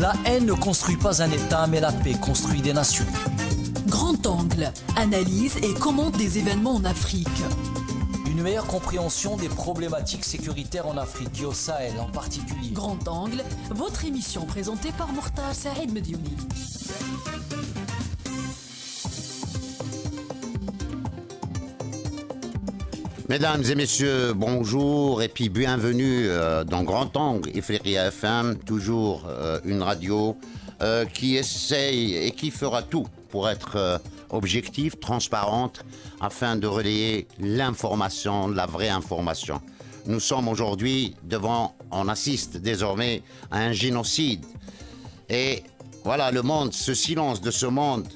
La haine ne construit pas un État, mais la paix construit des nations. Grand Angle, analyse et commente des événements en Afrique. Une meilleure compréhension des problématiques sécuritaires en Afrique et au Sahel en particulier. Grand Angle, votre émission présentée par Mokhtar Saïd Mediouni. Mesdames et messieurs, bonjour et puis bienvenue dans Grand Angle, Ifriqiya FM, toujours une radio qui essaye et qui fera tout pour être objective, transparente, afin de relayer l'information, la vraie information. Nous sommes aujourd'hui on assiste désormais à un génocide. Et voilà, ce silence de ce monde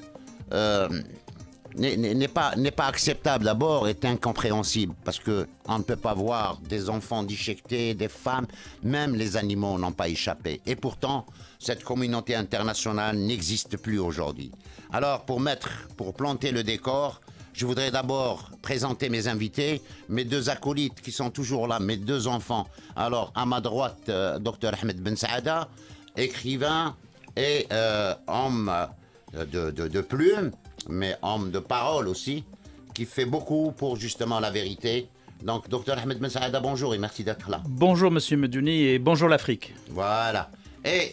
n'est pas acceptable d'abord, est incompréhensible, parce qu'on ne peut pas voir des enfants déchiquetés, des femmes, même les animaux n'ont pas échappé. Et pourtant, cette communauté internationale n'existe plus aujourd'hui. Alors, pour planter le décor, je voudrais d'abord présenter mes invités, mes deux acolytes qui sont toujours là, mes deux enfants. Alors, à ma droite, Dr Ahmed Ben Saada, écrivain et homme de plume, mais homme de parole aussi, qui fait beaucoup pour justement la vérité. Donc, Dr Ahmed Ben Saada, bonjour et merci d'être là. Bonjour Monsieur Mediouni et bonjour l'Afrique. Voilà. Et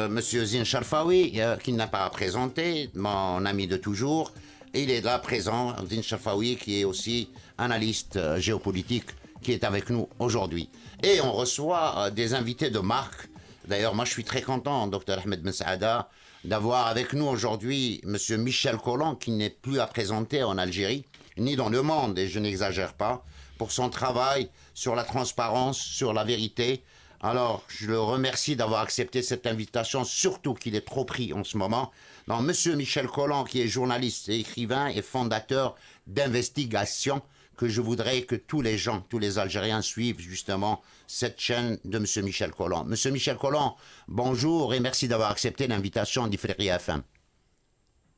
Monsieur Zine Sharfawi, qui n'a pas à présenter, mon ami de toujours, il est là présent, Zine Sharfawi, qui est aussi analyste géopolitique, qui est avec nous aujourd'hui. Et on reçoit des invités de marque. D'ailleurs, moi je suis très content, Dr Ahmed Ben Saada, d'avoir avec nous aujourd'hui M. Michel Collant, qui n'est plus à présenter en Algérie, ni dans le monde, et je n'exagère pas, pour son travail sur la transparence, sur la vérité. Alors, je le remercie d'avoir accepté cette invitation, surtout qu'il est trop pris en ce moment. Donc, M. Michel Collant, qui est journaliste et écrivain et fondateur d'Investigation, que je voudrais que tous les gens, tous les Algériens suivent justement cette chaîne de M. Michel Collant. M. Michel Collant, bonjour et merci d'avoir accepté l'invitation d'Ifriqiya FM.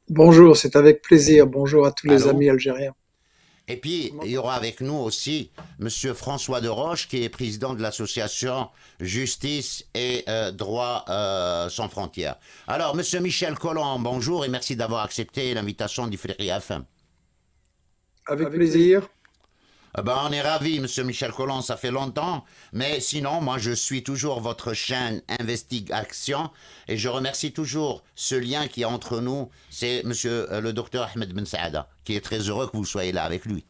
Bonjour, c'est avec plaisir. Bonjour à tous les amis algériens. Et puis, il y aura avec nous aussi M. François Deroche, qui est président de l'association Justice et Droit sans frontières. Alors, M. Michel Collant, bonjour et merci d'avoir accepté l'invitation d'Ifriqiya FM. Avec plaisir. On est ravis, M. Michel Collant, ça fait longtemps, mais sinon, moi, je suis toujours votre chaîne Investigation et je remercie toujours ce lien qui est entre nous, c'est M. le docteur Ahmed Ben Saada, qui est très heureux que vous soyez là avec lui.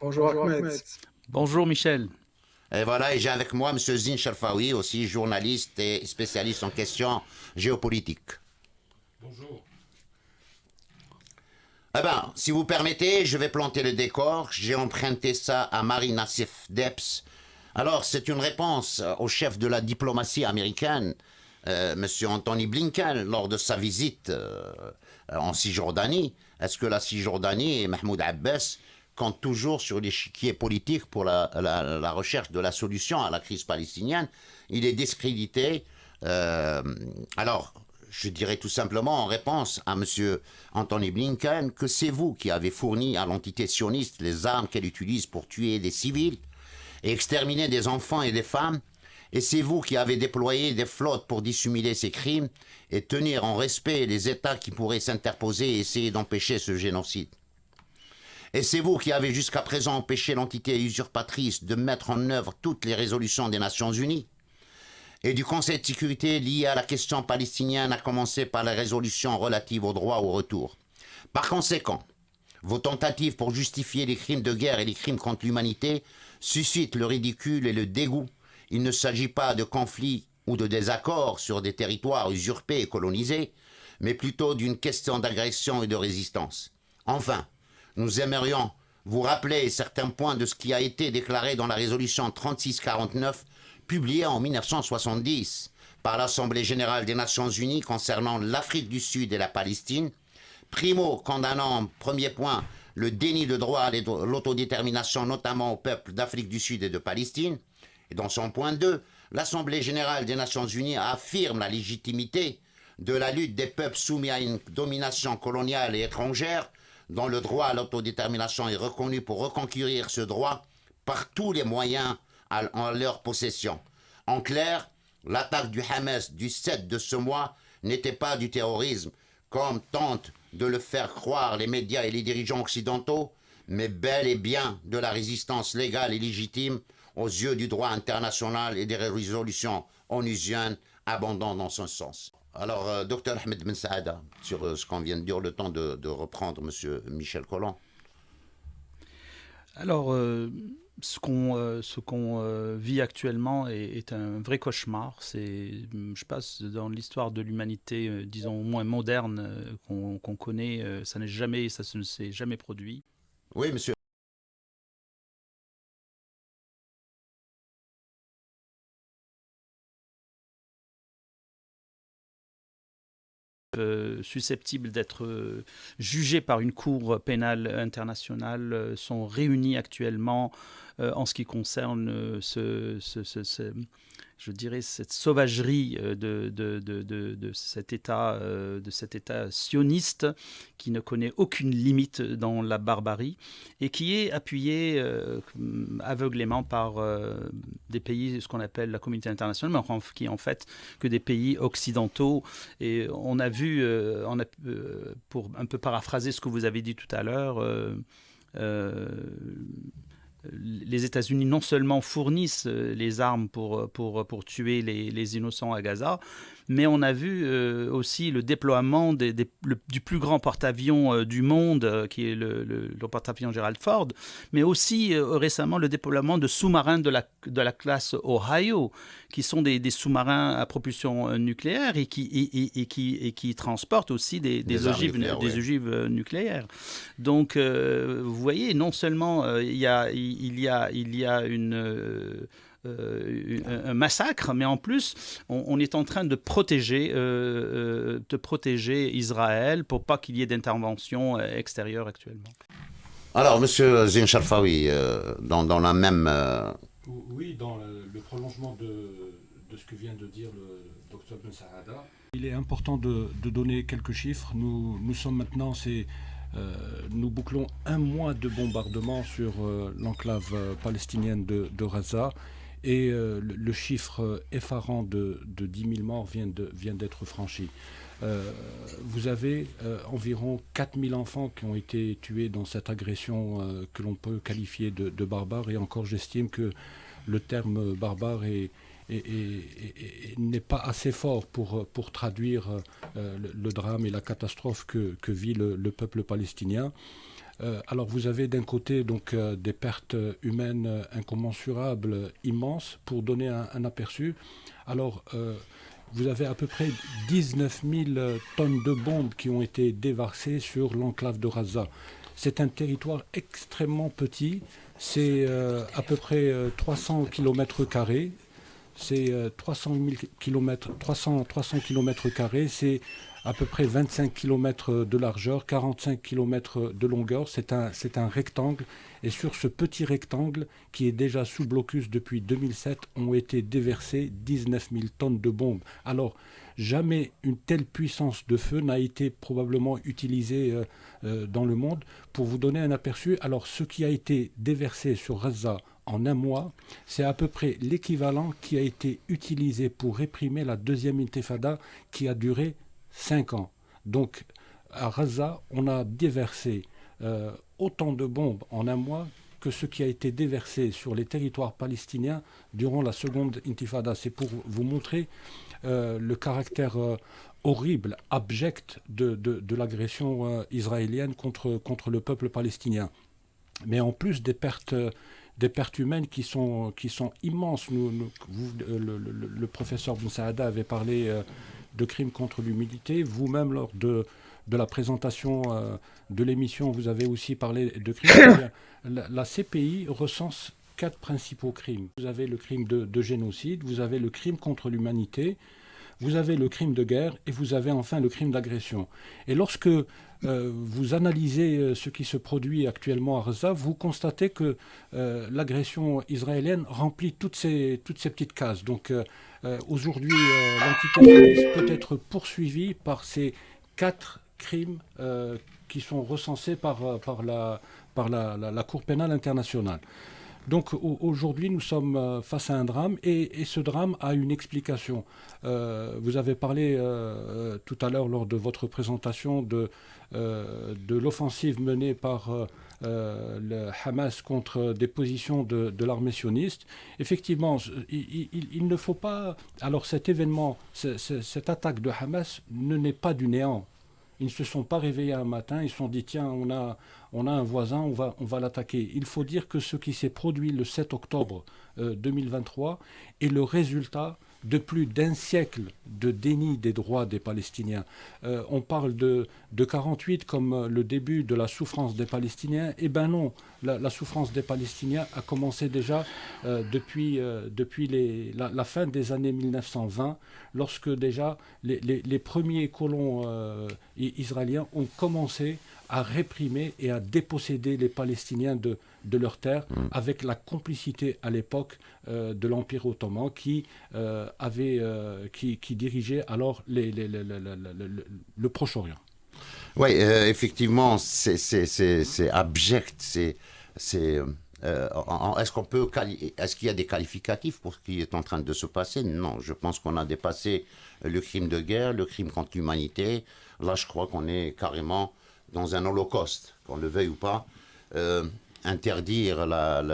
Bonjour Ahmed. Bonjour Michel. Et voilà, et j'ai avec moi M. Zine Sharfawi, aussi journaliste et spécialiste en questions géopolitiques. Bonjour. Si vous permettez, je vais planter le décor. J'ai emprunté ça à Marie Nassif Debs. Alors, c'est une réponse au chef de la diplomatie américaine, M. Anthony Blinken, lors de sa visite en Cisjordanie. Est-ce que la Cisjordanie et Mahmoud Abbas comptent toujours sur l'échiquier politique pour la recherche de la solution à la crise palestinienne? Il est discrédité. Je dirais tout simplement en réponse à M. Anthony Blinken que c'est vous qui avez fourni à l'entité sioniste les armes qu'elle utilise pour tuer des civils et exterminer des enfants et des femmes. Et c'est vous qui avez déployé des flottes pour dissimuler ces crimes et tenir en respect les États qui pourraient s'interposer et essayer d'empêcher ce génocide. Et c'est vous qui avez jusqu'à présent empêché l'entité usurpatrice de mettre en œuvre toutes les résolutions des Nations Unies et du Conseil de sécurité lié à la question palestinienne, à commencer par la résolution relative au droit au retour. Par conséquent, vos tentatives pour justifier les crimes de guerre et les crimes contre l'humanité suscitent le ridicule et le dégoût. Il ne s'agit pas de conflits ou de désaccords sur des territoires usurpés et colonisés, mais plutôt d'une question d'agression et de résistance. Enfin, nous aimerions vous rappeler certains points de ce qui a été déclaré dans la résolution 3649 publié en 1970 par l'Assemblée générale des Nations unies concernant l'Afrique du Sud et la Palestine. Primo, condamnant, premier point, le déni de droit à l'autodétermination, notamment au peuple d'Afrique du Sud et de Palestine. Et dans son point 2, l'Assemblée générale des Nations unies affirme la légitimité de la lutte des peuples soumis à une domination coloniale et étrangère, dont le droit à l'autodétermination est reconnu pour reconquérir ce droit par tous les moyens en leur possession. En clair, L'attaque du Hamas du 7 de ce mois n'était pas du terrorisme, comme tentent de le faire croire les médias et les dirigeants occidentaux, mais bel et bien de la résistance légale et légitime aux yeux du droit international et des résolutions onusiennes abondant dans ce sens. Alors, docteur Ahmed Ben Saada, sur ce qu'on vient de dire, le temps de reprendre monsieur Michel Colomb. Alors, ce qu'on vit actuellement est un vrai cauchemar. Je pense, dans l'histoire de l'humanité, disons au moins moderne, qu'on connaît, ça ne s'est jamais produit. Oui, monsieur. Susceptibles d'être jugés par une cour pénale internationale sont réunis actuellement en ce qui concerne je dirais, cette sauvagerie de cet État sioniste qui ne connaît aucune limite dans la barbarie et qui est appuyé aveuglément par des pays, ce qu'on appelle la communauté internationale, mais qui est en fait que des pays occidentaux. Et on a vu, pour un peu paraphraser ce que vous avez dit tout à l'heure, les États-Unis non seulement fournissent les armes pour tuer les innocents à Gaza, mais on a vu aussi le déploiement du plus grand porte-avions du monde, qui est le porte-avions Gerald Ford, mais aussi récemment le déploiement de sous-marins de la classe Ohio, qui sont des sous-marins à propulsion nucléaire et qui transportent aussi des ogives nucléaires. Donc, vous voyez, non seulement il y a un massacre, mais en plus, on est en train de protéger Israël pour pas qu'il y ait d'intervention extérieure actuellement. Alors, monsieur Zine Sharfawi, dans la même... Oui, dans le prolongement de ce que vient de dire le docteur Ben Saada, il est important de donner quelques chiffres. Nous sommes maintenant... nous bouclons un mois de bombardement sur l'enclave palestinienne de Gaza et le chiffre effarant de 10 000 morts vient d'être franchi. Vous avez environ 4 000 enfants qui ont été tués dans cette agression que l'on peut qualifier de barbare, et encore j'estime que le terme barbare n'est pas assez fort pour traduire le drame et la catastrophe que vit le peuple palestinien. Alors vous avez d'un côté donc des pertes humaines incommensurables, immenses. Pour donner un aperçu, alors vous avez à peu près 19 000 tonnes de bombes qui ont été déversées sur l'enclave de Gaza. C'est un territoire extrêmement petit, c'est à peu près 300 km². C'est 300 km², c'est à peu près 25 km de largeur, 45 km de longueur. C'est un rectangle. Et sur ce petit rectangle, qui est déjà sous blocus depuis 2007, ont été déversées 19 000 tonnes de bombes. Alors, jamais une telle puissance de feu n'a été probablement utilisée dans le monde. Pour vous donner un aperçu, alors ce qui a été déversé sur Gaza en un mois, c'est à peu près l'équivalent qui a été utilisé pour réprimer la deuxième intifada qui a duré 5 ans. Donc à Gaza, on a déversé autant de bombes en un mois que ce qui a été déversé sur les territoires palestiniens durant la seconde intifada. C'est pour vous montrer le caractère horrible, abject de l'agression israélienne contre le peuple palestinien. Mais en plus des pertes humaines qui sont immenses. Le professeur Ben Saada avait parlé de crimes contre l'humanité. Vous-même, lors de la présentation de l'émission, vous avez aussi parlé de crimes. La CPI recense 4 principaux crimes. Vous avez le crime de génocide, vous avez le crime contre l'humanité, vous avez le crime de guerre et vous avez enfin le crime d'agression. Et lorsque vous analysez ce qui se produit actuellement à Gaza, vous constatez que l'agression israélienne remplit toutes ces petites cases. Donc aujourd'hui, l'entité peut être poursuivie par ces 4 crimes qui sont recensés par la Cour pénale internationale. Donc aujourd'hui, nous sommes face à un drame et ce drame a une explication. Vous avez parlé tout à l'heure lors de votre présentation de l'offensive menée par le Hamas contre des positions de l'armée sioniste. Effectivement, il ne faut pas... Alors cet événement, cette attaque de Hamas ne naît pas du néant. Ils ne se sont pas réveillés un matin, ils se sont dit tiens, on a un voisin, on va l'attaquer. Il faut dire que ce qui s'est produit le 7 octobre 2023 est le résultat de plus d'un siècle de déni des droits des Palestiniens. On parle de 48 comme le début de la souffrance des Palestiniens. Eh bien non, la souffrance des Palestiniens a commencé déjà depuis la fin des années 1920, lorsque déjà les premiers colons israéliens ont commencé à réprimer et à déposséder les Palestiniens de leurs terres, avec la complicité à l'époque de l'Empire ottoman qui dirigeait alors le Proche-Orient. Oui, effectivement, c'est abject. Est-ce qu'il y a des qualificatifs pour ce qui est en train de se passer? Non, je pense qu'on a dépassé le crime de guerre, le crime contre l'humanité. Là, je crois qu'on est carrément dans un holocauste, qu'on le veuille ou pas. Interdire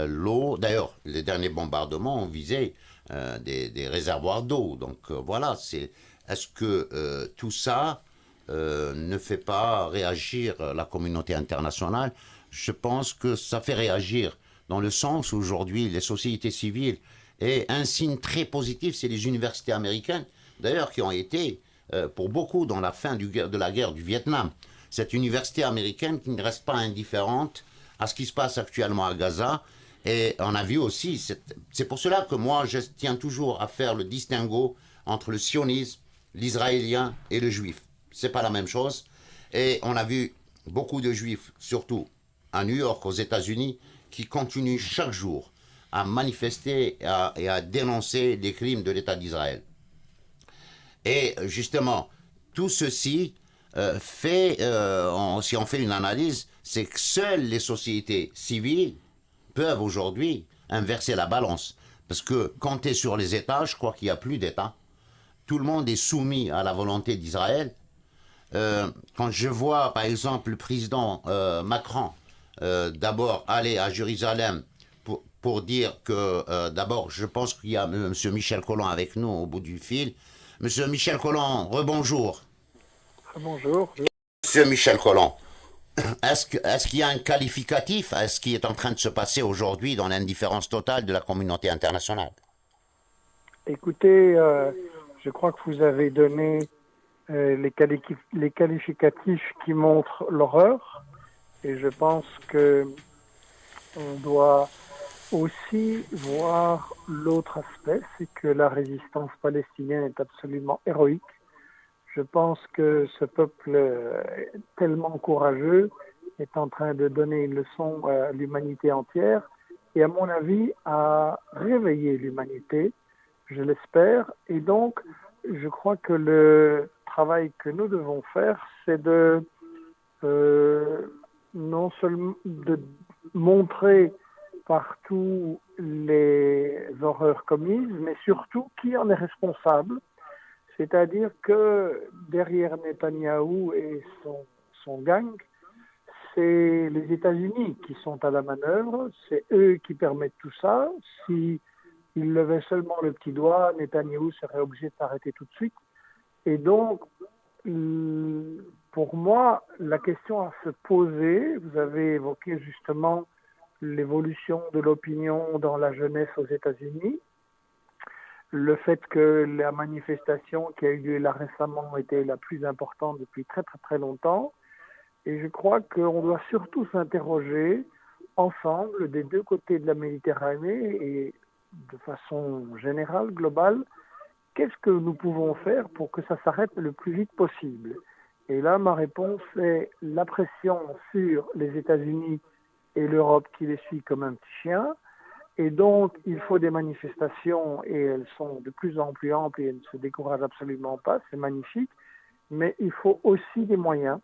l'eau. D'ailleurs, les derniers bombardements ont visé des réservoirs d'eau. Donc voilà, est-ce que tout ça ne fait pas réagir la communauté internationale? Je pense que ça fait réagir dans le sens où aujourd'hui les sociétés civiles, et un signe très positif, c'est les universités américaines, d'ailleurs qui ont été pour beaucoup dans la fin de la guerre du Vietnam. Cette université américaine qui ne reste pas indifférente à ce qui se passe actuellement à Gaza. Et on a vu aussi, c'est pour cela que moi je tiens toujours à faire le distinguo entre le sionisme, l'israélien et le juif. C'est pas la même chose. Et on a vu beaucoup de juifs, surtout à New York, aux États-Unis, qui continuent chaque jour à manifester et à dénoncer les crimes de l'État d'Israël. Et justement, tout ceci si on fait une analyse, c'est que seules les sociétés civiles peuvent aujourd'hui inverser la balance. Parce que compter sur les États, je crois qu'il n'y a plus d'État. Tout le monde est soumis à la volonté d'Israël. Quand je vois, par exemple, le président Macron d'abord aller à Jérusalem pour dire que, d'abord, je pense qu'il y a M. Michel Collomb avec nous au bout du fil. M. Michel Collomb, rebonjour. Bonjour. Monsieur Michel Collomb, est-ce qu'il y a un qualificatif à ce qui est en train de se passer aujourd'hui dans l'indifférence totale de la communauté internationale? Écoutez, je crois que vous avez donné les qualificatifs qui montrent l'horreur, et je pense que on doit aussi voir l'autre aspect, c'est que la résistance palestinienne est absolument héroïque. Je pense que ce peuple tellement courageux est en train de donner une leçon à l'humanité entière et, à mon avis, à réveiller l'humanité, je l'espère. Et donc, je crois que le travail que nous devons faire, c'est de non seulement de montrer partout les horreurs commises, mais surtout qui en est responsable. C'est-à-dire que derrière Netanyahou et son gang, c'est les États-Unis qui sont à la manœuvre, c'est eux qui permettent tout ça. S'ils levaient seulement le petit doigt, Netanyahou serait obligé de s'arrêter tout de suite. Et donc, pour moi, la question à se poser, vous avez évoqué justement l'évolution de l'opinion dans la jeunesse aux États-Unis, le fait que la manifestation qui a eu lieu là récemment était la plus importante depuis très très très longtemps. Et je crois qu'on doit surtout s'interroger ensemble des deux côtés de la Méditerranée et de façon générale, globale, qu'est-ce que nous pouvons faire pour que ça s'arrête le plus vite possible? Et là, ma réponse est la pression sur les États-Unis et l'Europe qui les suit comme un petit chien. Et donc, il faut des manifestations, et elles sont de plus en plus amples et elles ne se découragent absolument pas, c'est magnifique, mais il faut aussi des moyens.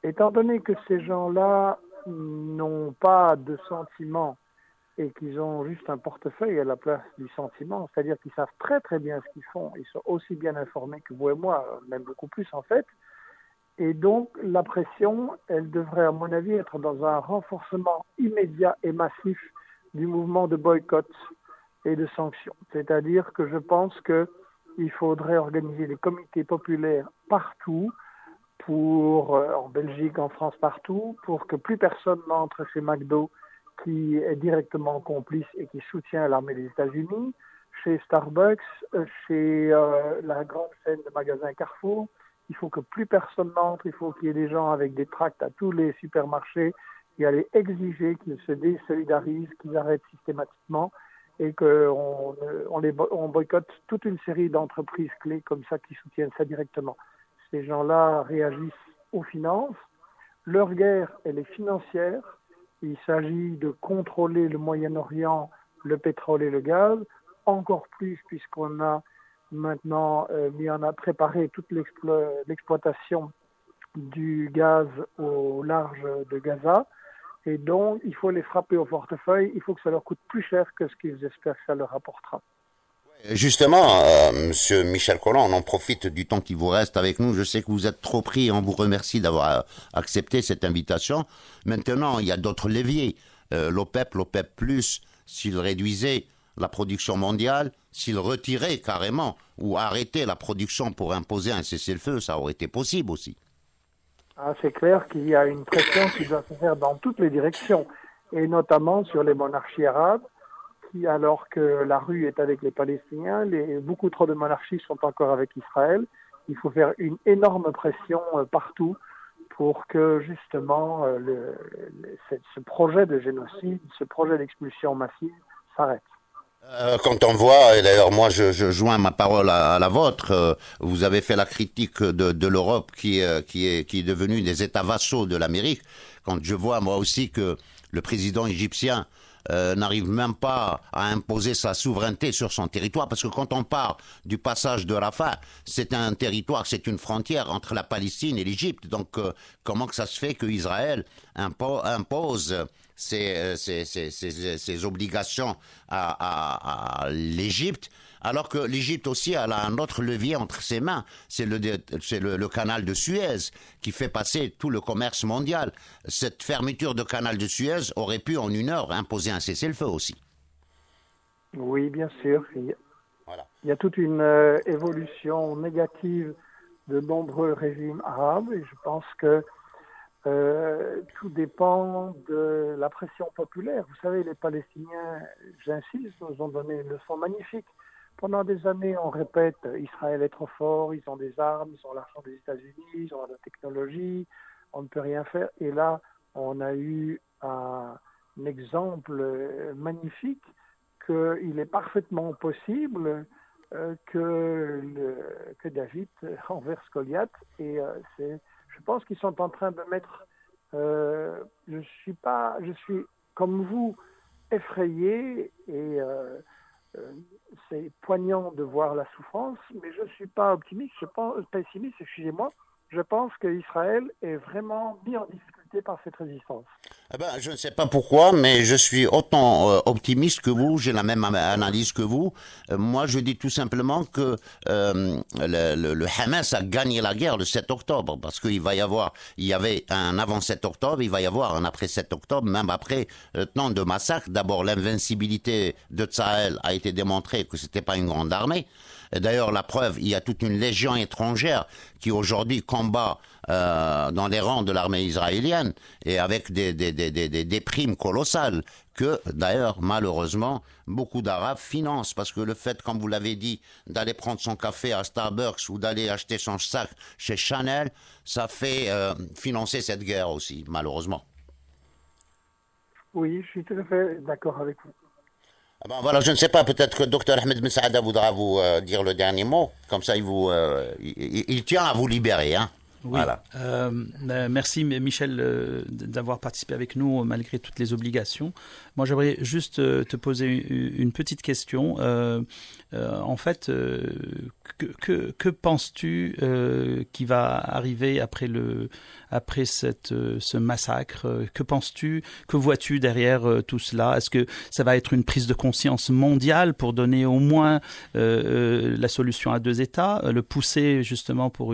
Étant donné que ces gens-là n'ont pas de sentiment et qu'ils ont juste un portefeuille à la place du sentiment, c'est-à-dire qu'ils savent très très bien ce qu'ils font, ils sont aussi bien informés que vous et moi, même beaucoup plus en fait, et donc la pression, elle devrait à mon avis être dans un renforcement immédiat et massif du mouvement de boycott et de sanctions, c'est-à-dire que je pense qu'il faudrait organiser des comités populaires partout, en Belgique, en France, partout, pour que plus personne n'entre chez McDo qui est directement complice et qui soutient l'armée des États-Unis, chez Starbucks, chez la grande chaîne de magasins Carrefour. Il faut que plus personne n'entre, il faut qu'il y ait des gens avec des tracts à tous les supermarchés qui allaient exiger qu'ils se désolidarisent, qu'ils arrêtent systématiquement et qu'on boycotte toute une série d'entreprises clés comme ça qui soutiennent ça directement. Ces gens-là réagissent aux finances. Leur guerre, elle est financière. Il s'agit de contrôler le Moyen-Orient, le pétrole et le gaz, encore plus puisqu'on a maintenant préparé toute l'exploitation du gaz au large de Gaza. Et donc, il faut les frapper au portefeuille. Il faut que ça leur coûte plus cher que ce qu'ils espèrent que ça leur apportera. Justement, Monsieur Michel Collomb, on en profite du temps qui vous reste avec nous. Je sais que vous êtes trop pris. On vous remercie d'avoir accepté cette invitation. Maintenant, il y a d'autres leviers. L'OPEP+, s'il réduisait la production mondiale, s'il retirait carrément ou arrêtait la production pour imposer un cessez-le-feu, ça aurait été possible aussi. Ah, c'est clair qu'il y a une pression qui doit se faire dans toutes les directions, et notamment sur les monarchies arabes, qui, alors que la rue est avec les Palestiniens, beaucoup trop de monarchies sont encore avec Israël. Il faut faire une énorme pression partout pour que justement ce projet de génocide, ce projet d'expulsion massive s'arrête. Quand on voit, et d'ailleurs moi je joins ma parole à la vôtre, vous avez fait la critique de l'Europe qui est devenue des États vassaux de l'Amérique. Quand je vois moi aussi que le président égyptien n'arrive même pas à imposer sa souveraineté sur son territoire, parce que quand on parle du passage de Rafah, c'est un territoire, c'est une frontière entre la Palestine et l'Égypte. Donc comment que ça se fait qu'Israël impose ses obligations à l'Égypte, alors que l'Égypte aussi elle a un autre levier entre ses mains, c'est le canal de Suez qui fait passer tout le commerce mondial. Cette fermeture de canal de Suez aurait pu en une heure imposer un cessez-le-feu aussi. Oui, bien sûr. Voilà. Il y a toute une évolution négative de nombreux régimes arabes et je pense que tout dépend de la pression populaire. Vous savez, les Palestiniens, j'insiste, nous ont donné une leçon magnifique. Pendant des années, on répète Israël est trop fort, ils ont des armes, ils ont l'argent des États-Unis, ils ont la technologie, on ne peut rien faire. Et là, on a eu un exemple magnifique qu'il est parfaitement possible que David renverse Goliath. Et je pense qu'ils sont en train de mettre. Je suis comme vous effrayé et c'est poignant de voir la souffrance, mais je ne suis pas pessimiste, excusez-moi. Je pense qu'Israël est vraiment mis en difficulté par cette résistance. Eh ben, je ne sais pas pourquoi, mais je suis autant optimiste que vous, j'ai la même analyse que vous. Moi, je dis tout simplement que le Hamas a gagné la guerre le 7 octobre, parce qu'il y avait un avant 7 octobre, il va y avoir un après 7 octobre, même après tant de massacres. D'abord, l'invincibilité de Tsahel a été démontrée que c'était pas une grande armée. D'ailleurs, la preuve, il y a toute une légion étrangère qui aujourd'hui combat dans les rangs de l'armée israélienne et avec des primes colossales que, d'ailleurs, malheureusement, beaucoup d'Arabes financent. Parce que le fait, comme vous l'avez dit, d'aller prendre son café à Starbucks ou d'aller acheter son sac chez Chanel, ça fait financer cette guerre aussi, malheureusement. Oui, je suis tout à fait d'accord avec vous. Ah ben voilà, je ne sais pas, peut-être que Dr Ahmed Ben Saada voudra vous dire le dernier mot. Comme ça, il tient à vous libérer. Hein. Oui. Voilà. Merci Michel d'avoir participé avec nous malgré toutes les obligations. Moi, j'aimerais juste te poser une petite question. En fait, que penses-tu qui va arriver après ce massacre? Que penses-tu? Que vois-tu derrière tout cela? Est-ce que ça va être une prise de conscience mondiale pour donner au moins la solution à 2 États, le pousser justement pour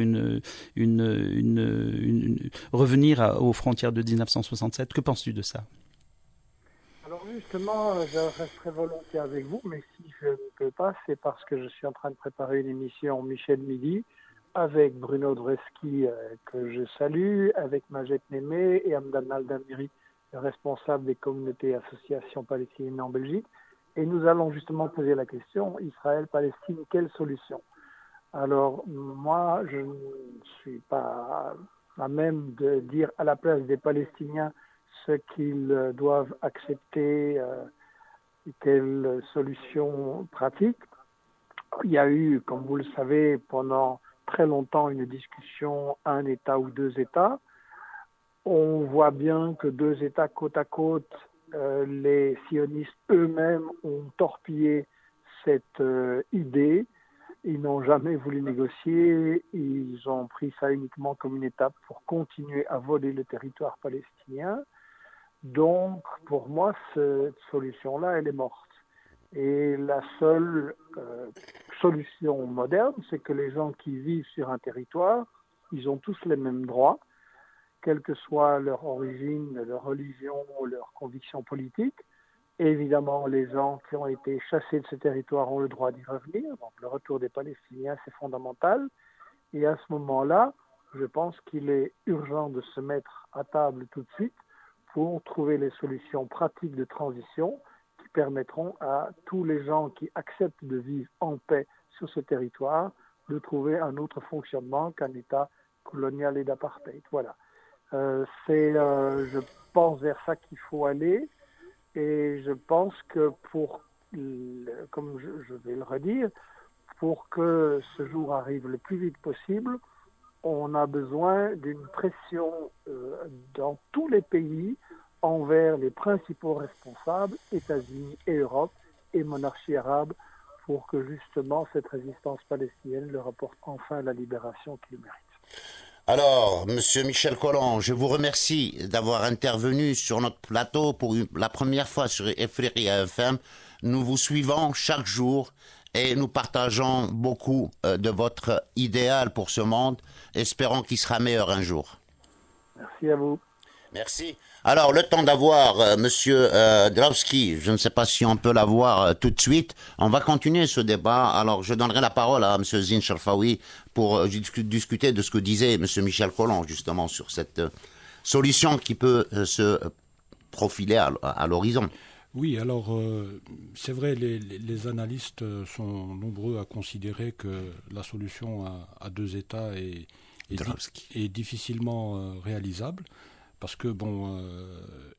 revenir aux frontières de 1967? Que penses-tu de ça? Alors justement, je resterai volontiers avec vous, mais si je ne peux pas, c'est parce que je suis en train de préparer une émission Michel Midi avec Bruno Dreski, que je salue, avec Majed Némé et Hamdan Aldamiri, le responsable des communautés et associations palestiniennes en Belgique. Et nous allons justement poser la question, Israël-Palestine, quelle solution? Alors, moi, je ne suis pas à même de dire à la place des Palestiniens ce qu'ils doivent accepter, quelle solution pratique. Il y a eu, comme vous le savez, pendant très longtemps une discussion 1 État ou 2 États. On voit bien que 2 États côte à côte, les sionistes eux-mêmes ont torpillé cette idée. Ils n'ont jamais voulu négocier, ils ont pris ça uniquement comme une étape pour continuer à voler le territoire palestinien. Donc, pour moi, cette solution-là, elle est morte. Et la seule solution moderne, c'est que les gens qui vivent sur un territoire, ils ont tous les mêmes droits, quelle que soit leur origine, leur religion ou leur conviction politique. Et évidemment, les gens qui ont été chassés de ce territoire ont le droit d'y revenir. Donc, le retour des Palestiniens, c'est fondamental. Et à ce moment-là, je pense qu'il est urgent de se mettre à table tout de suite pour trouver les solutions pratiques de transition qui permettront à tous les gens qui acceptent de vivre en paix sur ce territoire de trouver un autre fonctionnement qu'un État colonial et d'apartheid. Voilà. Je pense vers ça qu'il faut aller. Et je pense que comme je vais le redire, pour que ce jour arrive le plus vite possible, on a besoin d'une pression dans tous les pays envers les principaux responsables, États-Unis et Europe et monarchie arabe, pour que justement cette résistance palestinienne leur apporte enfin la libération qu'ils méritent. Alors, Monsieur Michel Colomb, je vous remercie d'avoir intervenu sur notre plateau pour la première fois sur Africa FM. Nous vous suivons chaque jour et nous partageons beaucoup de votre idéal pour ce monde. Espérons qu'il sera meilleur un jour. Merci à vous. Merci. Alors, le temps d'avoir Monsieur Drawski, je ne sais pas si on peut l'avoir tout de suite. On va continuer ce débat. Alors, je donnerai la parole à Monsieur Zine Sharfawi pour discuter de ce que disait Monsieur Michel Colomb, justement, sur cette solution qui peut se profiler à l'horizon. Oui, alors, c'est vrai, les analystes sont nombreux à considérer que la solution à 2 États est difficilement réalisable. Parce que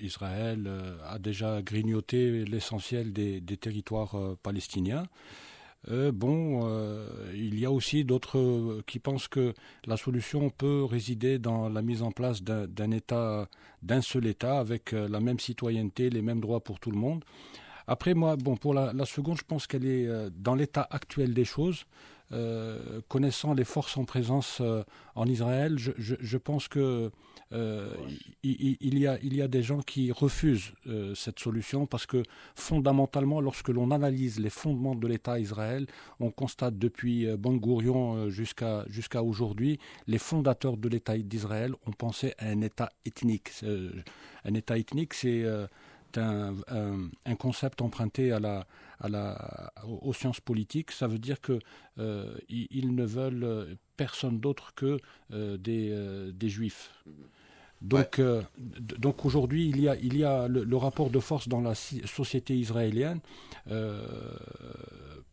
Israël a déjà grignoté l'essentiel des territoires palestiniens. Il y a aussi d'autres qui pensent que la solution peut résider dans la mise en place d'un seul État avec la même citoyenneté, les mêmes droits pour tout le monde. Après, moi, pour la seconde, je pense qu'elle est dans l'état actuel des choses. Connaissant les forces en présence en Israël, je pense que il y a des gens qui refusent cette solution parce que fondamentalement, lorsque l'on analyse les fondements de l'État Israël, on constate depuis Ben Gourion jusqu'à aujourd'hui, les fondateurs de l'État d'Israël ont pensé à un État ethnique. Un État ethnique, c'est un concept emprunté aux sciences politiques. Ça veut dire que ils ne veulent personne d'autre que des juifs. Donc, donc aujourd'hui, il y a le rapport de force dans la société israélienne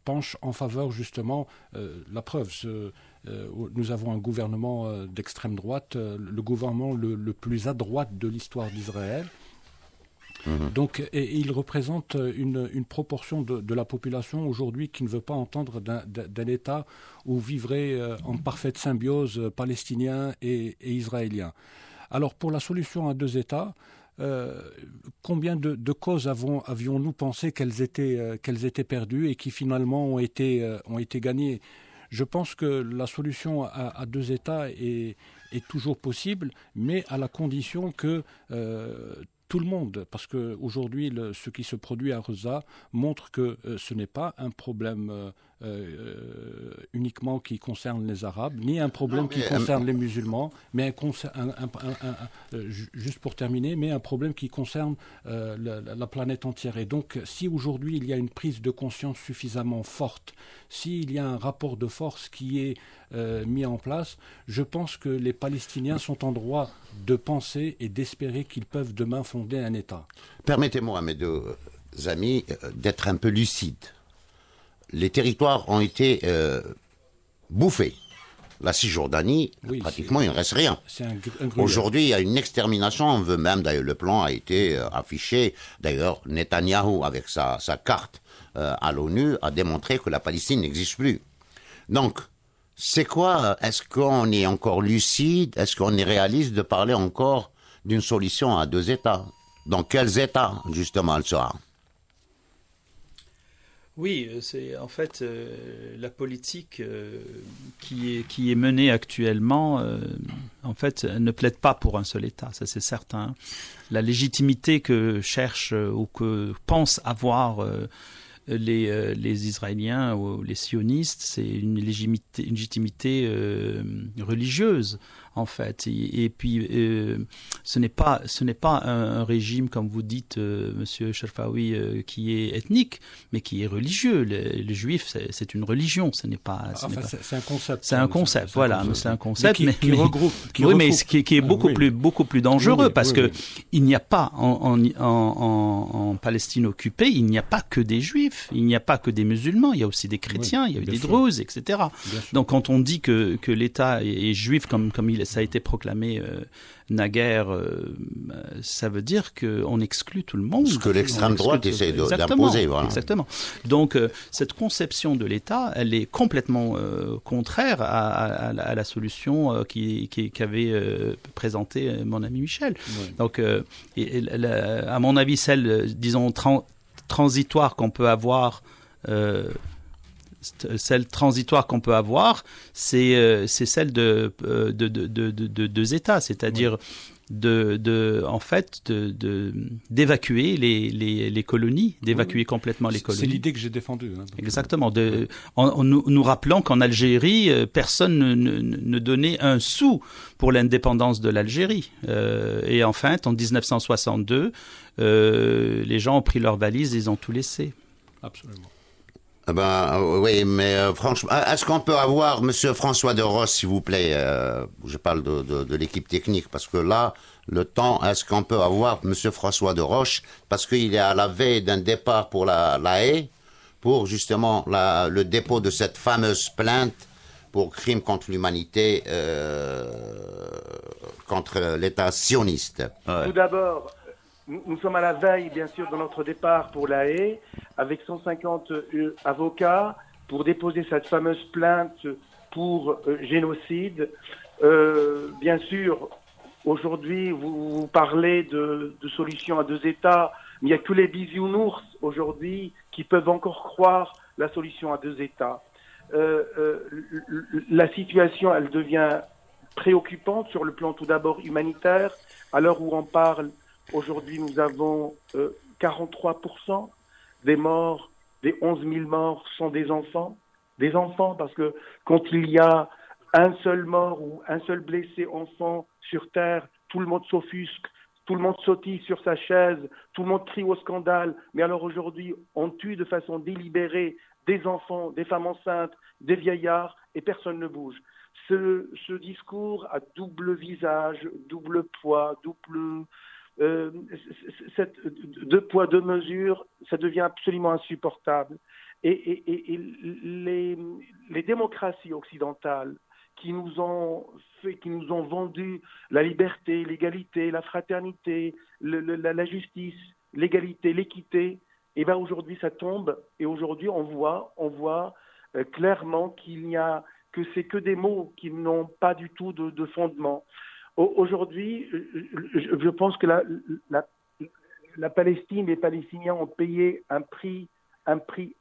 penche en faveur justement, la preuve, nous avons un gouvernement d'extrême droite, le gouvernement le plus à droite de l'histoire d'Israël. Donc, et il représente une proportion de la population aujourd'hui qui ne veut pas entendre d'un État où vivrait en parfaite symbiose palestinien et israélien. Alors, pour la solution à 2 États, combien de causes avions-nous pensé qu'elles étaient perdues et qui finalement ont été gagnées? Je pense que la solution à deux États est toujours possible, mais à la condition que tout le monde, parce qu'aujourd'hui, ce qui se produit à Reza montre que ce n'est pas un problème uniquement qui concerne les Arabes, ni un problème qui concerne les musulmans, mais juste pour terminer, mais un problème qui concerne la planète entière. Et donc, si aujourd'hui il y a une prise de conscience suffisamment forte, s'il y a un rapport de force qui est mis en place, je pense que les Palestiniens sont en droit de penser et d'espérer qu'ils peuvent demain fonder un État. Permettez-moi, mes deux amis, d'être un peu lucides. Les territoires ont été bouffés. La Cisjordanie, pratiquement, il ne reste rien. Aujourd'hui, il y a une extermination. On veut même, d'ailleurs, le plan a été affiché. D'ailleurs, Netanyahou, avec sa carte à l'ONU, a démontré que la Palestine n'existe plus. Donc, c'est quoi? Est-ce qu'on est encore lucide? Est-ce qu'on est réaliste de parler encore d'une solution à deux États? Dans quels États, justement, elle sera? Oui, c'est en fait la politique qui est menée actuellement, en fait, ne plaide pas pour un seul État, ça c'est certain. La légitimité que cherchent ou que pensent avoir les Israéliens ou les sionistes, c'est une légitimité religieuse, en fait. Et puis, ce n'est pas un régime, comme vous dites, Monsieur Cherfaoui, qui est ethnique, mais qui est religieux. Les Juifs, c'est une religion. Ce n'est pas. C'est un concept. C'est un concept. Voilà, c'est un concept, mais qui regroupe. Mais qui est beaucoup plus dangereux, parce que il n'y a pas en Palestine occupée, il n'y a pas que des Juifs, il n'y a pas que des musulmans, il y a aussi des chrétiens, il y a des druzes, etc. Donc, quand on dit que l'État est juif, comme ça a été proclamé naguère, ça veut dire qu'on exclut tout le monde. Ce que l'extrême droite essaie d'imposer. Voilà. Exactement. Donc, cette conception de l'État, elle est complètement contraire à la solution qu'avait présentée mon ami Michel. Oui. Donc, à mon avis, celle, disons, transitoire qu'on peut avoir... celle transitoire qu'on peut avoir, c'est celle de deux États, c'est-à-dire d'évacuer les colonies, d'évacuer complètement les colonies. C'est l'idée que j'ai défendue. Exactement. En nous rappelant qu'en Algérie, personne ne donnait un sou pour l'indépendance de l'Algérie. Et enfin, en 1962, les gens ont pris leurs valises et ils ont tout laissé. Absolument. Oui, mais franchement, est-ce qu'on peut avoir Monsieur François de Ross, s'il vous plaît? Je parle de l'équipe technique, parce que là, le temps, est-ce qu'on peut avoir Monsieur François de Roche, parce qu'il est à la veille d'un départ pour la Haye, pour justement le dépôt de cette fameuse plainte pour crime contre l'humanité contre l'État sioniste. Ouais. Tout d'abord, nous sommes à la veille, bien sûr, de notre départ pour la Haye, avec 150 avocats pour déposer cette fameuse plainte pour génocide. Bien sûr, aujourd'hui, vous parlez de solutions à deux États, mais il n'y a que les bisounours aujourd'hui qui peuvent encore croire la solution à deux États. La situation, elle devient préoccupante sur le plan tout d'abord humanitaire. À l'heure où on parle, aujourd'hui, nous avons 43% des morts, des 11 000 morts sont des enfants. Des enfants, parce que quand il y a un seul mort ou un seul blessé enfant sur Terre, tout le monde s'offusque, tout le monde sautille sur sa chaise, tout le monde crie au scandale. Mais alors aujourd'hui, on tue de façon délibérée des enfants, des femmes enceintes, des vieillards, et personne ne bouge. Ce discours a double visage, double poids, deux poids, deux mesures, ça devient absolument insupportable. Et les démocraties occidentales qui nous ont vendu la liberté, l'égalité, la fraternité, la justice, l'égalité, l'équité, et bien aujourd'hui ça tombe, et aujourd'hui on voit clairement que c'est que des mots qui n'ont pas du tout de fondement. Aujourd'hui, je pense que la Palestine, les Palestiniens ont payé un prix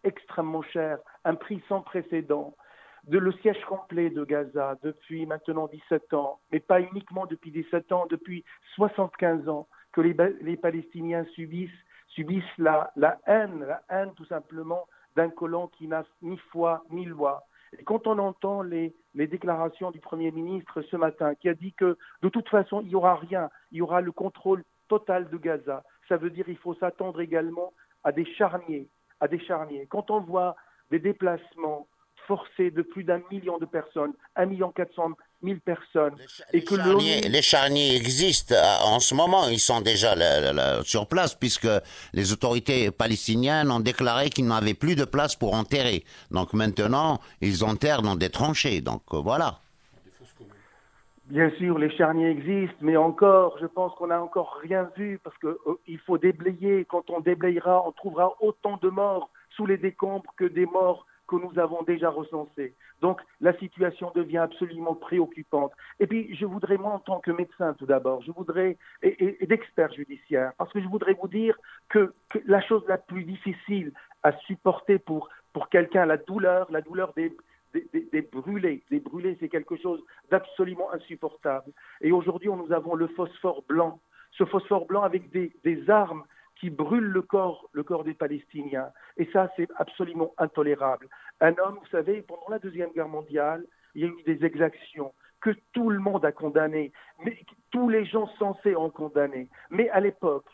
extrêmement cher, un prix sans précédent. Le siège complet de Gaza depuis maintenant 17 ans, mais pas uniquement depuis 17 ans, depuis 75 ans, que les Palestiniens subissent la haine tout simplement d'un colon qui n'a ni foi ni loi. Et quand on entend les déclarations du Premier ministre ce matin, qui a dit que de toute façon, il n'y aura rien, il y aura le contrôle total de Gaza, ça veut dire qu'il faut s'attendre également à des charniers. Quand on voit des déplacements forcés de plus d'1 million de personnes, 1,4 million personnes, les charniers existent en ce moment, ils sont déjà sur place, puisque les autorités palestiniennes ont déclaré qu'ils n'avaient plus de place pour enterrer. Donc maintenant, ils enterrent dans des tranchées. Donc voilà. Bien sûr, les charniers existent, mais encore, je pense qu'on n'a encore rien vu, parce qu'il faut déblayer. Quand on déblayera, on trouvera autant de morts sous les décombres que des morts que nous avons déjà recensés. Donc, la situation devient absolument préoccupante. Et puis, je voudrais, moi, en tant que médecin, tout d'abord, et d'expert judiciaire, parce que je voudrais vous dire que la chose la plus difficile à supporter pour quelqu'un, la douleur des brûlés. Des brûlés, c'est quelque chose d'absolument insupportable. Et aujourd'hui, nous avons le phosphore blanc. Ce phosphore blanc avec des armes qui brûlent le corps des Palestiniens. Et ça, c'est absolument intolérable. Un homme, vous savez, pendant la Deuxième Guerre mondiale, il y a eu des exactions que tout le monde a condamnées, mais tous les gens censés ont condamné. Mais à l'époque,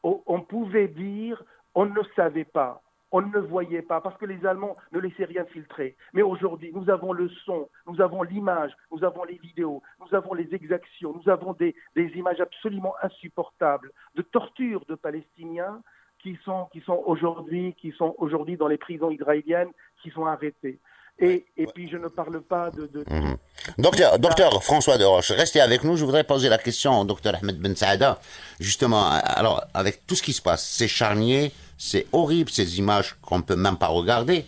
on pouvait dire, on ne savait pas. On ne le voyait pas parce que les Allemands ne laissaient rien filtrer. Mais aujourd'hui, nous avons le son, nous avons l'image, nous avons les vidéos, nous avons les exactions, nous avons des images absolument insupportables de torture de Palestiniens qui sont aujourd'hui dans les prisons israéliennes, qui sont arrêtés. Et puis je ne parle pas de... Docteur François de Roche, restez avec nous. Je voudrais poser la question au docteur Ahmed Ben Saada. Justement, alors, avec tout ce qui se passe, ces charniers, c'est horrible, ces images qu'on ne peut même pas regarder.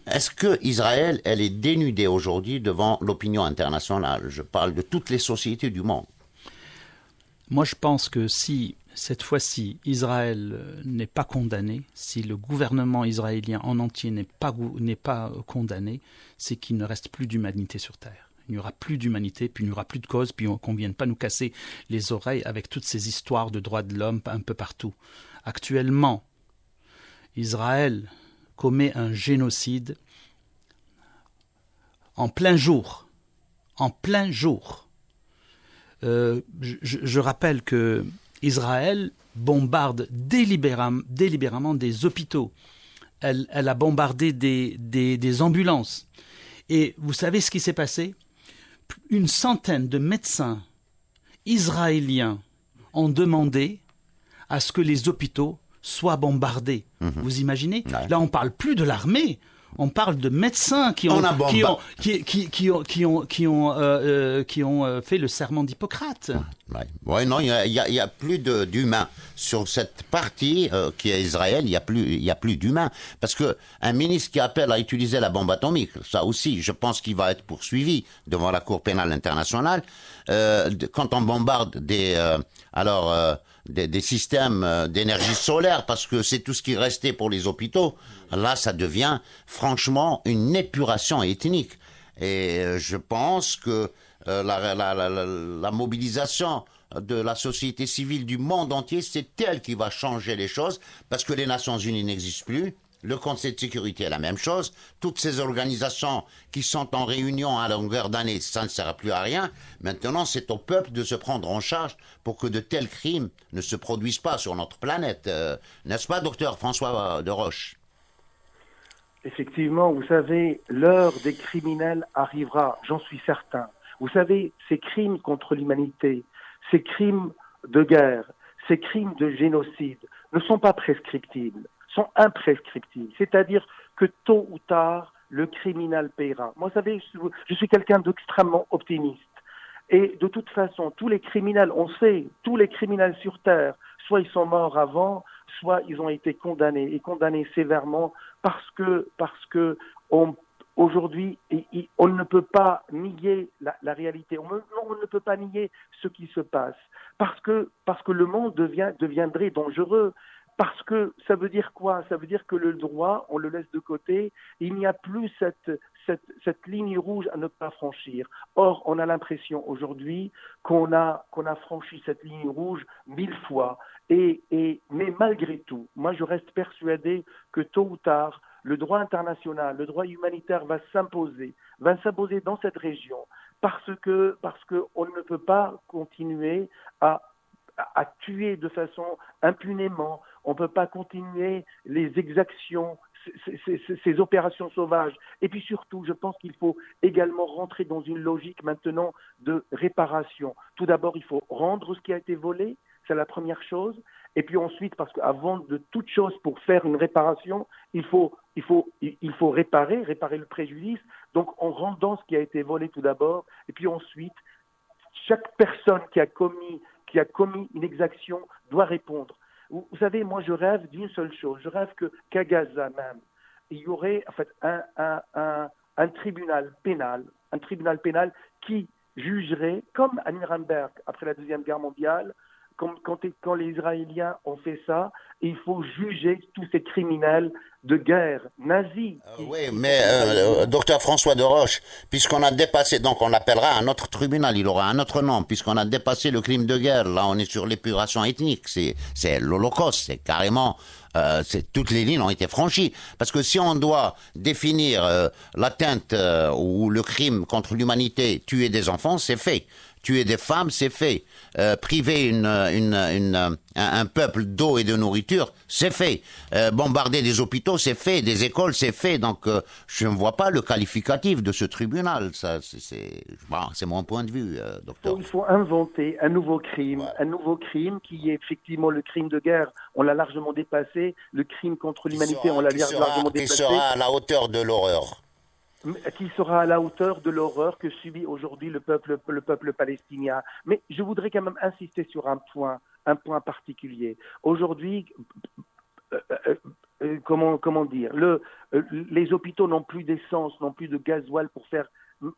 Est-ce que Israël, elle est dénudée aujourd'hui devant l'opinion internationale? Je parle de toutes les sociétés du monde. Moi, je pense que si, cette fois-ci, Israël n'est pas condamné, si le gouvernement israélien en entier n'est pas condamné, c'est qu'il ne reste plus d'humanité sur Terre. Il n'y aura plus d'humanité, puis il n'y aura plus de cause, puis qu'on ne vienne pas nous casser les oreilles avec toutes ces histoires de droits de l'homme un peu partout. Actuellement, Israël commet un génocide en plein jour. En plein jour. Je rappelle que Israël bombarde délibérément des hôpitaux. Elle a bombardé des ambulances. Et vous savez ce qui s'est passé? Une centaine de médecins israéliens ont demandé à ce que les hôpitaux soient bombardés. Vous imaginez? Ouais. Là, on ne parle plus de l'armée. On parle de médecins qui ont fait le serment d'Hippocrate. Ouais, non, il y a plus d'humains sur cette partie qui est Israël. Il y a plus d'humains parce que un ministre qui appelle à utiliser la bombe atomique, ça aussi, je pense qu'il va être poursuivi devant la Cour pénale internationale. Quand on bombarde des systèmes d'énergie solaire, parce que c'est tout ce qui restait pour les hôpitaux, là, ça devient franchement une épuration ethnique. Et je pense que la mobilisation de la société civile du monde entier, c'est elle qui va changer les choses, parce que les Nations Unies n'existent plus. Le Conseil de sécurité est la même chose. Toutes ces organisations qui sont en réunion à longueur d'année, ça ne sert plus à rien. Maintenant, c'est au peuple de se prendre en charge pour que de tels crimes ne se produisent pas sur notre planète. N'est-ce pas, docteur François de Roche? Effectivement, vous savez, l'heure des criminels arrivera, j'en suis certain. Vous savez, ces crimes contre l'humanité, ces crimes de guerre, ces crimes de génocide ne sont pas prescriptibles, sont imprescriptibles. C'est-à-dire que tôt ou tard, le criminel paiera. Moi, vous savez, je suis quelqu'un d'extrêmement optimiste. Et de toute façon, tous les criminels, on sait, tous les criminels sur Terre, soit ils sont morts avant, soit ils ont été condamnés, et condamnés sévèrement parce que aujourd'hui, on ne peut pas nier la réalité. On ne peut pas nier ce qui se passe. Parce que le monde deviendrait dangereux. Parce que ça veut dire quoi? Ça veut dire que le droit, on le laisse de côté. Il n'y a plus cette ligne rouge à ne pas franchir. Or, on a l'impression aujourd'hui qu'on a franchi cette ligne rouge 1000 fois. Mais malgré tout, moi je reste persuadé que tôt ou tard, le droit international, le droit humanitaire va s'imposer dans cette région parce que on ne peut pas continuer à tuer de façon impunément. On ne peut pas continuer les exactions, ces opérations sauvages. Et puis surtout, je pense qu'il faut également rentrer dans une logique maintenant de réparation. Tout d'abord, il faut rendre ce qui a été volé, c'est la première chose. Et puis ensuite, parce qu'avant de toute chose, pour faire une réparation, il faut réparer le préjudice. Donc en rendant ce qui a été volé tout d'abord, et puis ensuite, chaque personne qui a commis une exaction doit répondre. Vous savez, moi je rêve d'une seule chose. Je rêve qu'à Gaza même, il y aurait en fait un tribunal pénal qui jugerait, comme à Nuremberg après la Deuxième Guerre mondiale, quand les Israéliens ont fait ça, il faut juger tous ces criminels de guerre nazis. Oui, mais docteur François de Roche, puisqu'on a dépassé, donc on l'appellera un autre tribunal, il aura un autre nom, puisqu'on a dépassé le crime de guerre. Là, on est sur l'épuration ethnique, c'est l'Holocauste, c'est carrément, toutes les lignes ont été franchies. Parce que si on doit définir l'atteinte ou le crime contre l'humanité, tuer des enfants, c'est fait. Tuer des femmes, c'est fait. Priver un peuple d'eau et de nourriture, c'est fait. Bombarder des hôpitaux, c'est fait. Des écoles, c'est fait. Donc, je ne vois pas le qualificatif de ce tribunal. Ça, c'est mon point de vue, docteur. Il faut inventer un nouveau crime, qui est effectivement le crime de guerre. On l'a largement dépassé. Le crime contre l'humanité, on l'a largement dépassé. Qui sera à la hauteur de l'horreur. Qui sera à la hauteur de l'horreur que subit aujourd'hui le peuple palestinien. Mais je voudrais quand même insister sur un point particulier. Aujourd'hui, comment dire, les hôpitaux n'ont plus d'essence, n'ont plus de gasoil pour faire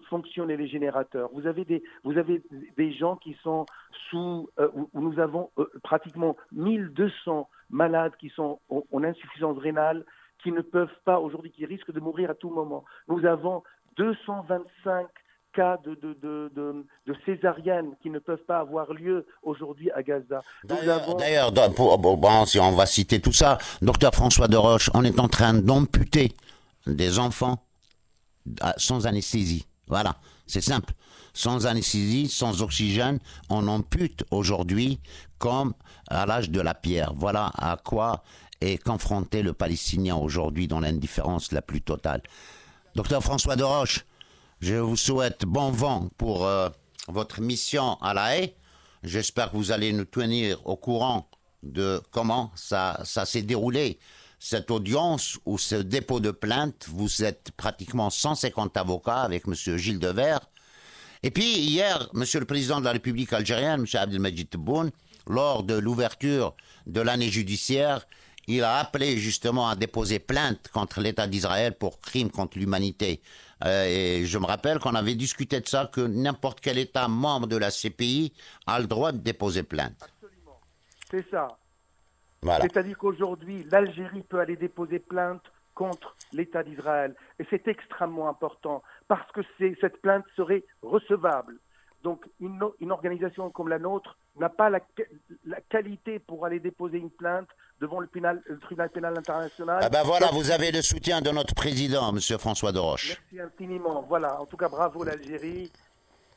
fonctionner les générateurs. Vous avez des gens qui sont où nous avons pratiquement 1200 malades qui sont en insuffisance rénale, qui ne peuvent pas aujourd'hui, qui risquent de mourir à tout moment. Nous avons 225 cas de césariennes qui ne peuvent pas avoir lieu aujourd'hui à Gaza. D'ailleurs, si on va citer tout ça, docteur François de Roche, on est en train d'amputer des enfants sans anesthésie. Voilà, c'est simple. Sans anesthésie, sans oxygène, on ampute aujourd'hui comme à l'âge de la pierre. Voilà à quoi est confronté le Palestinien aujourd'hui dans l'indifférence la plus totale. Docteur François de Roche, je vous souhaite bon vent pour votre mission à La Haye. J'espère que vous allez nous tenir au courant de comment ça s'est déroulé, cette audience ou ce dépôt de plainte. Vous êtes pratiquement 150 avocats avec M. Gilles Devers. Et puis hier, M. le Président de la République algérienne, M. Abdelmajid Tebboune, lors de l'ouverture de l'année judiciaire, il a appelé justement à déposer plainte contre l'État d'Israël pour crime contre l'humanité. Et je me rappelle qu'on avait discuté de ça, que n'importe quel État membre de la CPI a le droit de déposer plainte. Absolument, c'est ça. Voilà. C'est-à-dire qu'aujourd'hui, l'Algérie peut aller déposer plainte contre l'État d'Israël. Et c'est extrêmement important, parce que cette plainte serait recevable. Donc une organisation comme la nôtre n'a pas la qualité pour aller déposer une plainte devant le tribunal pénal international. Ah ben voilà, vous avez le soutien de notre président, M. François de Roche. Merci infiniment. Voilà, en tout cas, bravo l'Algérie.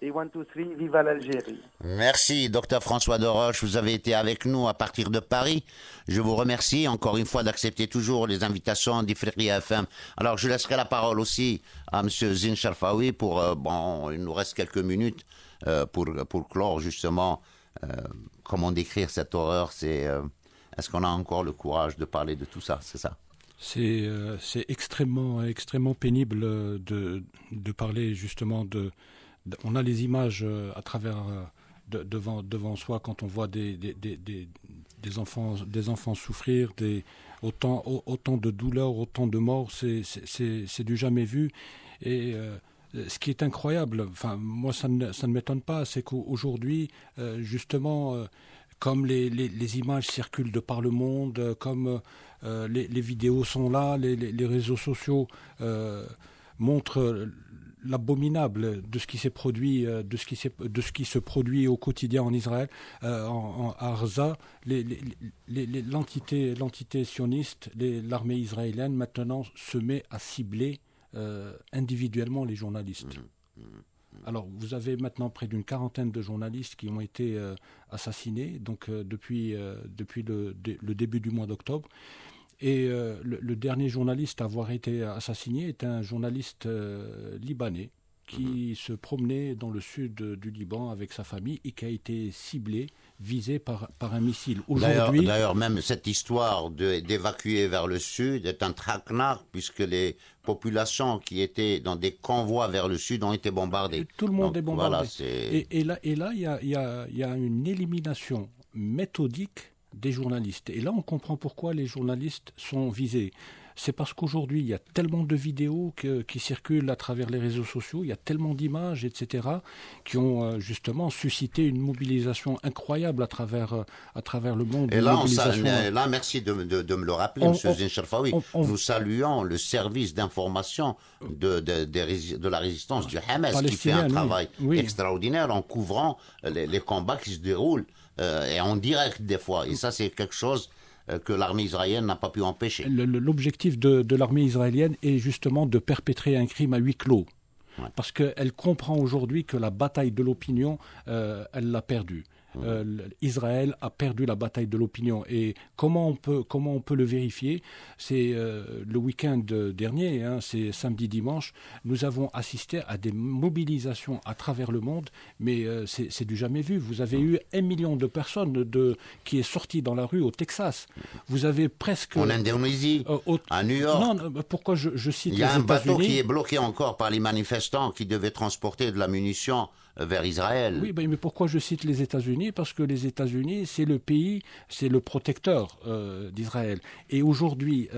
Et 1, 2, 3, viva l'Algérie. Merci, docteur François de Roche. Vous avez été avec nous à partir de Paris. Je vous remercie encore une fois d'accepter toujours les invitations d'Ifriqiya FM. Alors, je laisserai la parole aussi à M. Zine Sharfawi pour, il nous reste quelques minutes pour clore justement comment décrire cette horreur. Est-ce qu'on a encore le courage de parler de tout ça? C'est ça? C'est extrêmement pénible de parler justement on a les images à travers devant soi quand on voit des enfants souffrir, autant de douleurs, autant de morts, c'est du jamais vu. Et ce qui est incroyable, enfin moi ça ne m'étonne pas, c'est qu'aujourd'hui, justement, comme les images circulent de par le monde, comme les vidéos sont là, les réseaux sociaux montrent l'abominable de ce qui s'est produit, de ce qui se produit au quotidien en Israël, à Arza, l'entité sioniste, l'armée israélienne maintenant se met à cibler individuellement les journalistes. Alors, vous avez maintenant près d'une quarantaine de journalistes qui ont été assassinés, donc depuis le début du mois d'octobre. Et le dernier journaliste à avoir été assassiné est un journaliste libanais qui se promenait dans le sud du Liban avec sa famille et qui a été ciblé, visé par un missile. D'ailleurs, même cette histoire d'évacuer vers le sud est un traquenard, puisque les populations qui étaient dans des convois vers le sud ont été bombardées. Tout le monde est bombardé. Voilà, et là, il y a une élimination méthodique des journalistes. Et là, on comprend pourquoi les journalistes sont visés. C'est parce qu'aujourd'hui, il y a tellement de vidéos qui circulent à travers les réseaux sociaux, il y a tellement d'images, etc., qui ont justement suscité une mobilisation incroyable à travers le monde. Et là, merci de me le rappeler, M. Zincherfaoui. Nous saluons le service d'information de la résistance du Hamas, qui fait un travail extraordinaire en couvrant les combats qui se déroulent, et en direct des fois. Et ça, c'est quelque chose que l'armée israélienne n'a pas pu empêcher. L'objectif de l'armée israélienne est justement de perpétrer un crime à huis clos. Ouais. Parce qu'elle comprend aujourd'hui que la bataille de l'opinion, elle l'a perdue. Israël a perdu la bataille de l'opinion. Et comment on peut le vérifier? C'est le week-end dernier, c'est samedi-dimanche, nous avons assisté à des mobilisations à travers le monde, mais c'est du jamais vu. Vous avez eu 1 million de personnes qui est sorti dans la rue au Texas. Vous avez presque... En Indonésie, à New York. Non, pourquoi je cite les États-Unis? Il y a un bateau qui est bloqué encore par les manifestants qui devaient transporter de la munition vers Israël. Oui, mais pourquoi je cite les États-Unis? Parce que les États-Unis, c'est le pays, c'est le protecteur d'Israël. Et aujourd'hui,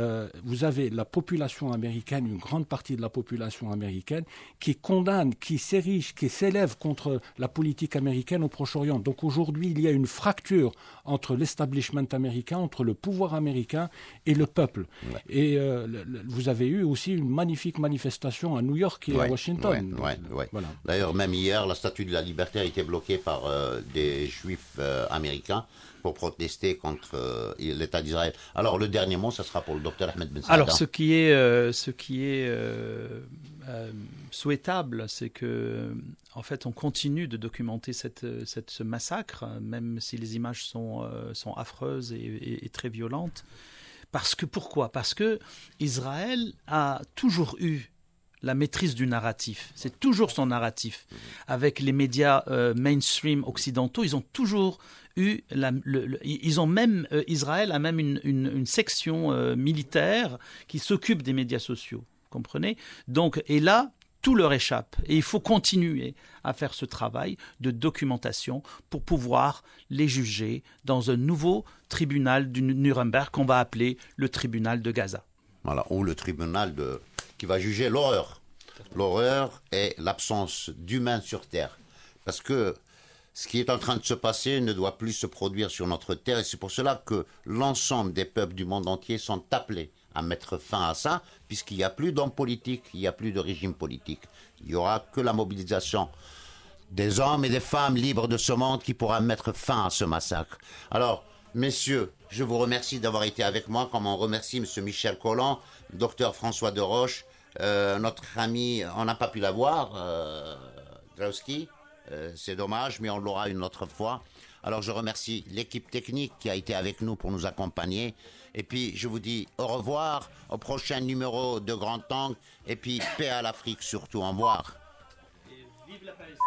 vous avez la population américaine, une grande partie de la population américaine, qui condamne, qui s'érige, qui s'élève contre la politique américaine au Proche-Orient. Donc aujourd'hui, il y a une fracture entre l'establishment américain, entre le pouvoir américain et le peuple. Ouais. Et vous avez eu aussi une magnifique manifestation à New York et à Washington. Voilà. D'ailleurs, même hier, la Statue de la Liberté a été bloquée par des juifs américains pour protester contre l'État d'Israël. Alors, le dernier mot, ça sera pour le docteur Ahmed Ben Saada. Alors, ce qui est souhaitable, c'est que, en fait, on continue de documenter ce massacre, même si les images sont affreuses et très violentes. Pourquoi ? Parce que Israël a toujours eu la maîtrise du narratif. C'est toujours son narratif. Avec les médias mainstream occidentaux, ils ont toujours eu... Israël a même une section militaire qui s'occupe des médias sociaux. Vous comprenez ? Donc, et là, tout leur échappe. Et il faut continuer à faire ce travail de documentation pour pouvoir les juger dans un nouveau tribunal du Nuremberg qu'on va appeler le tribunal de Gaza. Voilà, ou le tribunal qui va juger l'horreur. L'horreur est l'absence d'humain sur Terre. Parce que ce qui est en train de se passer ne doit plus se produire sur notre Terre. Et c'est pour cela que l'ensemble des peuples du monde entier sont appelés à mettre fin à ça, puisqu'il n'y a plus d'hommes politiques, il n'y a plus de régime politique. Il n'y aura que la mobilisation des hommes et des femmes libres de ce monde qui pourra mettre fin à ce massacre. Alors, messieurs, je vous remercie d'avoir été avec moi, comme on remercie M. Michel Collant, Dr François Deroche, notre ami, on n'a pas pu l'avoir, Drowski, c'est dommage, mais on l'aura une autre fois. Alors je remercie l'équipe technique qui a été avec nous pour nous accompagner. Et puis je vous dis au revoir au prochain numéro de Grand Angle. Et puis paix à l'Afrique surtout, au revoir. Et vive la Palestine.